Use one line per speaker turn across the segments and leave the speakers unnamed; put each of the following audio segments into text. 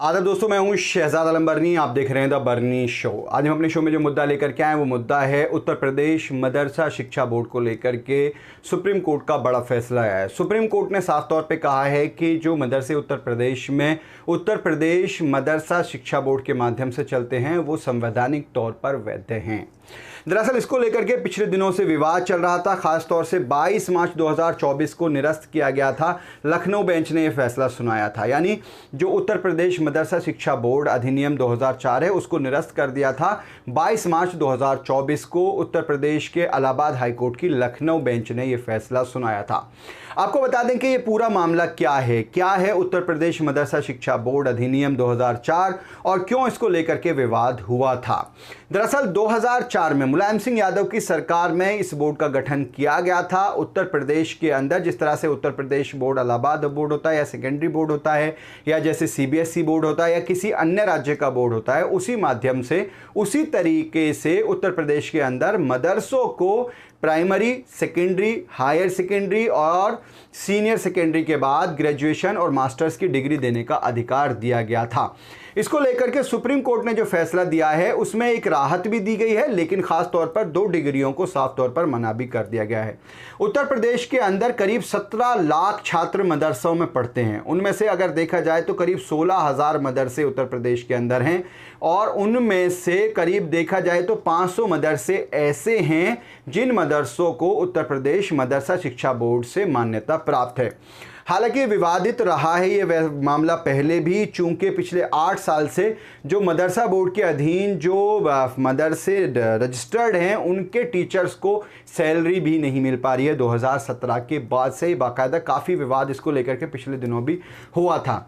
आदाब दोस्तों, मैं हूं शहजाद आलम बरनी। आप देख रहे हैं द बरनी शो। आज हम अपने शो में जो मुद्दा लेकर के आए वो मुद्दा है उत्तर प्रदेश मदरसा शिक्षा बोर्ड को लेकर के सुप्रीम कोर्ट का बड़ा फैसला आया है। सुप्रीम कोर्ट ने साफ तौर पे कहा है कि जो मदरसे उत्तर प्रदेश मदरसा शिक्षा बोर्ड के माध्यम से चलते हैं वो संवैधानिक तौर पर वैध हैं। दरअसल इसको लेकर के पिछले दिनों से विवाद चल रहा था। खास तौर से 22 मार्च 2024 को निरस्त किया गया था। लखनऊ बेंच ने यह फैसला सुनाया था, यानी जो उत्तर प्रदेश मदरसा शिक्षा बोर्ड अधिनियम 2004 है उसको निरस्त कर दिया था 22 मार्च 2024 को। उत्तर प्रदेश के इलाहाबाद हाईकोर्ट की लखनऊ बेंच ने यह फैसला सुनाया था। आपको बता दें कि ये पूरा मामला क्या है उत्तर प्रदेश मदरसा शिक्षा बोर्ड अधिनियम 2004 और क्यों इसको लेकर के विवाद हुआ था। दरअसल 2004 में मुलायम सिंह यादव की सरकार में इस बोर्ड का गठन किया गया था। उत्तर प्रदेश के अंदर जिस तरह से उत्तर प्रदेश बोर्ड इलाहाबाद बोर्ड होता है या सेकेंडरी बोर्ड होता है या जैसे सीबीएसई बोर्ड होता है या किसी अन्य राज्य का बोर्ड होता है, उसी माध्यम से उसी तरीके से उत्तर प्रदेश के अंदर मदरसों को प्राइमरी, सेकेंडरी, हायर सेकेंडरी और सीनियर सेकेंडरी के बाद ग्रेजुएशन और मास्टर्स की डिग्री देने का अधिकार दिया गया था। इसको लेकर के सुप्रीम कोर्ट ने जो फैसला दिया है उसमें एक राहत भी दी गई है, लेकिन खास तौर पर 2 डिग्रियों को साफ तौर पर मना भी कर दिया गया है। उत्तर प्रदेश के अंदर करीब 17 लाख छात्र मदरसों में पढ़ते हैं। उनमें से अगर देखा जाए तो करीब 16,000 मदरसे उत्तर प्रदेश के अंदर हैं और उनमें से करीब देखा जाए तो 500 मदरसे ऐसे हैं जिन मदरसों को उत्तर प्रदेश मदरसा शिक्षा बोर्ड से मान्यता प्राप्त है। हालांकि विवादित रहा है ये मामला पहले भी, चूंकि पिछले 8 साल से जो मदरसा बोर्ड के अधीन जो मदरसे रजिस्टर्ड हैं उनके टीचर्स को सैलरी भी नहीं मिल पा रही है। 2017 के बाद से बाकायदा काफ़ी विवाद इसको लेकर के पिछले दिनों भी हुआ था।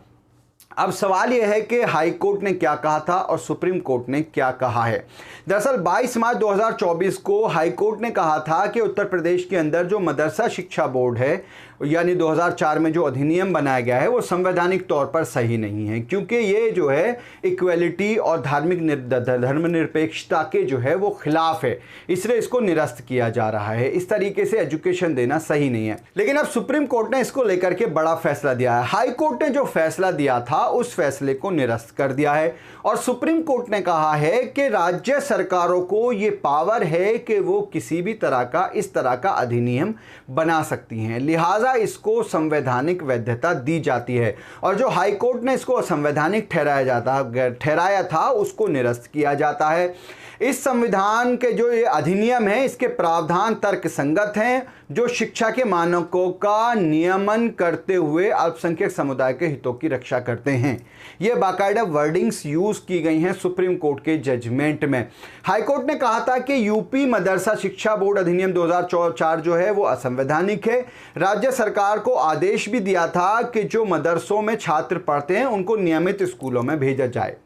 अब सवाल यह है कि हाई कोर्ट ने क्या कहा था और सुप्रीम कोर्ट ने क्या कहा है। दरअसल 22 मार्च 2024 को हाई कोर्ट ने कहा था कि उत्तर प्रदेश के अंदर जो मदरसा शिक्षा बोर्ड है यानी 2004 में जो अधिनियम बनाया गया है वो संवैधानिक तौर पर सही नहीं है, क्योंकि ये जो है इक्वलिटी और धर्मनिरपेक्षता के जो है वो खिलाफ है, इसलिए इसको निरस्त किया जा रहा है। इस तरीके से एजुकेशन देना सही नहीं है। लेकिन अब सुप्रीम कोर्ट ने इसको लेकर के बड़ा फैसला दिया है। हाई कोर्ट ने जो फैसला दिया था उस फैसले को निरस्त कर दिया है और सुप्रीम कोर्ट ने कहा है कि राज्य सरकारों को ये पावर है कि वो किसी भी तरह का इस तरह का अधिनियम बना सकती हैं, लिहाजा इसको संवैधानिक वैधता दी जाती है और जो हाई कोर्ट ने इसको असंवैधानिक ठहराया था उसको निरस्त किया जाता है। इस संविधान के जो ये अधिनियम है इसके प्रावधान तर्कसंगत हैं, जो शिक्षा के मानकों का नियमन करते हुए अल्पसंख्यक समुदाय के हितों की रक्षा करते हैं। ये बाकायदा वर्डिंग्स यूज की गई हैं सुप्रीम कोर्ट के जजमेंट में। हाई कोर्ट ने कहा था कि यूपी मदरसा शिक्षा बोर्ड अधिनियम 2004 जो है वो असंवैधानिक है। राज्य सरकार को आदेश भी दिया था कि जो मदरसों में छात्र पढ़ते हैं उनको नियमित स्कूलों में भेजा जाए।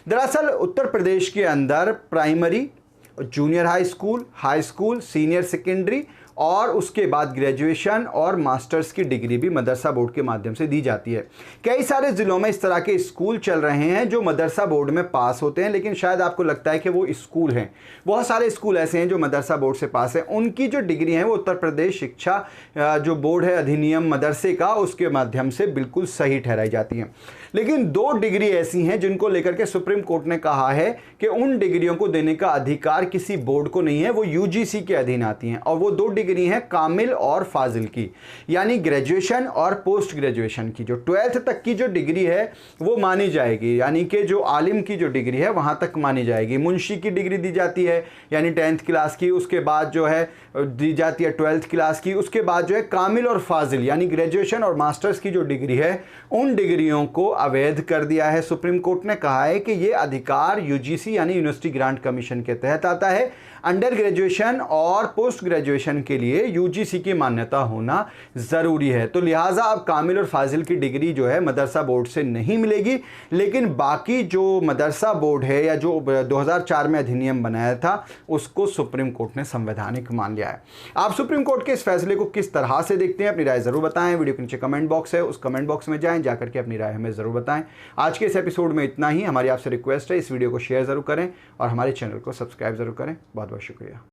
दरअसल उत्तर प्रदेश के अंदर primary, junior high school, senior secondary और उसके बाद ग्रेजुएशन और मास्टर्स की डिग्री भी मदरसा बोर्ड के माध्यम से दी जाती है। कई सारे ज़िलों में इस तरह के स्कूल चल रहे हैं जो मदरसा बोर्ड में पास होते हैं, लेकिन शायद आपको लगता है कि वो स्कूल हैं। बहुत सारे स्कूल ऐसे हैं जो मदरसा बोर्ड से पास हैं, उनकी जो डिग्री है वो उत्तर प्रदेश शिक्षा जो बोर्ड है अधिनियम मदरसे का उसके माध्यम से बिल्कुल सही ठहराई जाती हैं। लेकिन 2 डिग्री ऐसी हैं जिनको लेकर के सुप्रीम कोर्ट ने कहा है कि उन डिग्रियों को देने का अधिकार किसी बोर्ड को नहीं है, वो यूजीसी के अधीन आती हैं और वो 2 डिग्री है कामिल और फाजिल की, यानी ग्रेजुएशन और पोस्ट ग्रेजुएशन की। जो 12th तक की जो डिग्री है वो मानी जाएगी, यानी कि जो आलिम की जो डिग्री है वहां तक मानी जाएगी। मुंशी की डिग्री दी जाती है यानी 10th क्लास की, उसके बाद जो है दी जाती है 12th क्लास की, उसके बाद जो है कामिल और फाजिल यानी ग्रेजुएशन और मास्टर्स की जो डिग्री है उन डिग्रियों को अवैध कर दिया है। सुप्रीम कोर्ट ने कहा है कि ये अधिकार यूजीसी यानी यूनिवर्सिटी ग्रांट कमीशन के तहत आता है। अंडर ग्रेजुएशन और पोस्ट ग्रेजुएशन के लिए यूजीसी की मान्यता होना ज़रूरी है, तो लिहाजा अब कामिल और फाजिल की डिग्री जो है मदरसा बोर्ड से नहीं मिलेगी। लेकिन बाकी जो मदरसा बोर्ड है या जो 2004 में अधिनियम बनाया था उसको सुप्रीम कोर्ट ने संवैधानिक मान लिया है। आप सुप्रीम कोर्ट के इस फैसले को किस तरह से देखते हैं, अपनी राय ज़रूर बताएं। वीडियो के नीचे कमेंट बॉक्स है, उस कमेंट बॉक्स में जाएँ, जाकर के अपनी राय हमें ज़रूर बताएं। आज के इस एपिसोड में इतना ही। हमारी आपसे रिक्वेस्ट है इस वीडियो को शेयर ज़रूर करें और हमारे चैनल को सब्सक्राइब ज़रूर करें। बहुत बहुत शुक्रिया।